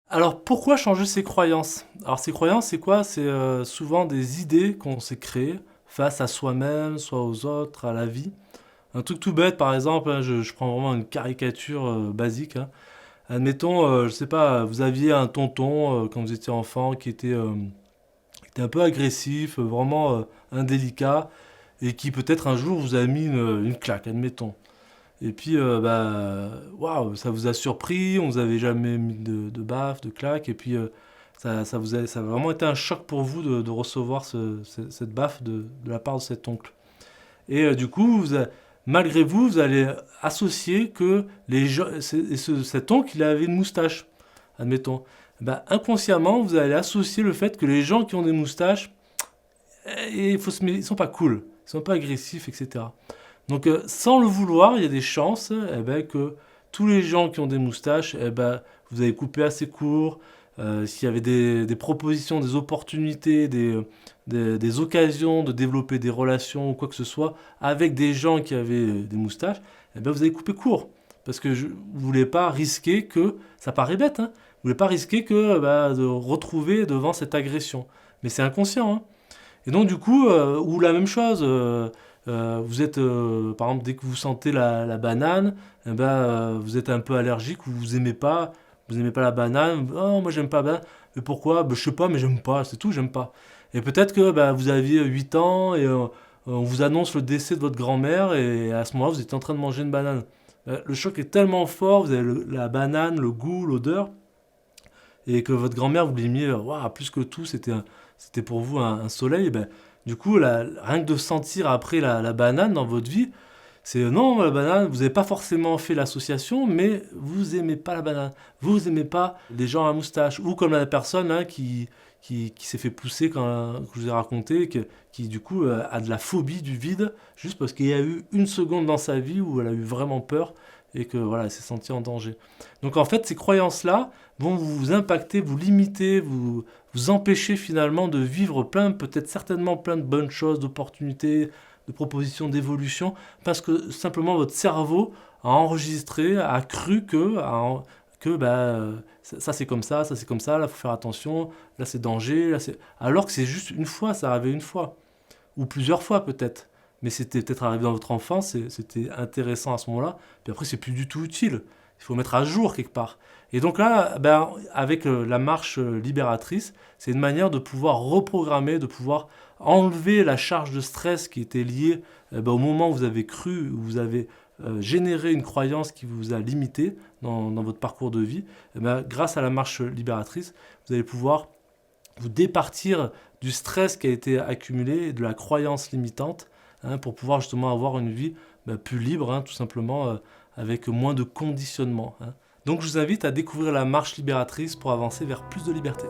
Alors pourquoi changer ses croyances? Alors ces croyances, c'est quoi? C'est souvent des idées qu'on s'est créées face à soi-même, soit aux autres, à la vie. Un truc tout bête, par exemple, hein, je prends vraiment une caricature basique, hein. Admettons, je sais pas, vous aviez un tonton quand vous étiez enfant qui était un peu agressif, vraiment indélicat, et qui peut-être un jour vous a mis une claque, admettons. Et puis, waouh, ça vous a surpris, on vous avait jamais mis de baffe, de claque, et puis ça a vraiment été un choc pour vous de recevoir cette baffe de la part de cet oncle. Et du coup, malgré vous, vous allez associer que les gens, cet oncle, il avait une moustache, admettons. Inconsciemment, vous allez associer le fait que les gens qui ont des moustaches, ils sont pas cool, ils sont pas agressifs, etc. Donc, sans le vouloir, il y a des chances que tous les gens qui ont des moustaches, vous avez coupé assez court. S'il y avait des propositions, des opportunités, des occasions de développer des relations ou quoi que ce soit avec des gens qui avaient des moustaches, vous avez coupé court. Parce que vous ne voulez pas risquer que, ça paraît bête, hein, vous ne voulez pas risquer que de retrouver devant cette agression. Mais c'est inconscient, hein. Et donc du coup, ou la même chose, vous êtes, par exemple, dès que vous sentez la banane, vous êtes un peu allergique ou vous aimez pas la banane. Oh, moi j'aime pas la banane. Mais pourquoi? Je sais pas, mais j'aime pas, c'est tout, j'aime pas. Et peut-être que vous aviez 8 ans et on vous annonce le décès de votre grand-mère et à ce moment-là, vous étiez en train de manger une banane. Le choc est tellement fort, vous avez la banane, le goût, l'odeur, et que votre grand-mère vous l'aimiez, waouh, plus que tout, c'était pour vous un soleil, du coup, rien que de sentir après la banane dans votre vie, c'est non, la banane, vous n'avez pas forcément fait l'association, mais vous aimez pas la banane, vous aimez pas les gens à moustache, ou comme la personne hein, qui s'est fait pousser que je vous ai raconté, qui du coup a de la phobie du vide, juste parce qu'il y a eu une seconde dans sa vie où elle a eu vraiment peur et que voilà, elle s'est sentie en danger. Donc en fait, ces croyances-là vont vous impacter, vous limiter, vous empêcher finalement de vivre plein, peut-être certainement plein de bonnes choses, d'opportunités, de propositions d'évolution, parce que simplement votre cerveau a enregistré, a cru que ça c'est comme ça c'est comme ça, là faut faire attention, là c'est danger, alors que c'est juste une fois, ça arrivait une fois, ou plusieurs fois peut-être. Mais c'était peut-être arrivé dans votre enfance, c'était intéressant à ce moment-là, puis après c'est plus du tout utile. Il faut mettre à jour quelque part. Et donc là, avec la marche libératrice, c'est une manière de pouvoir reprogrammer, de pouvoir enlever la charge de stress qui était liée au moment où vous avez cru, où vous avez généré une croyance qui vous a limité dans votre parcours de vie. Grâce à la marche libératrice, vous allez pouvoir vous départir du stress qui a été accumulé et de la croyance limitante hein, pour pouvoir justement avoir une vie plus libre, hein, tout simplement, avec moins de conditionnement, hein. Donc je vous invite à découvrir la marche libératrice pour avancer vers plus de liberté.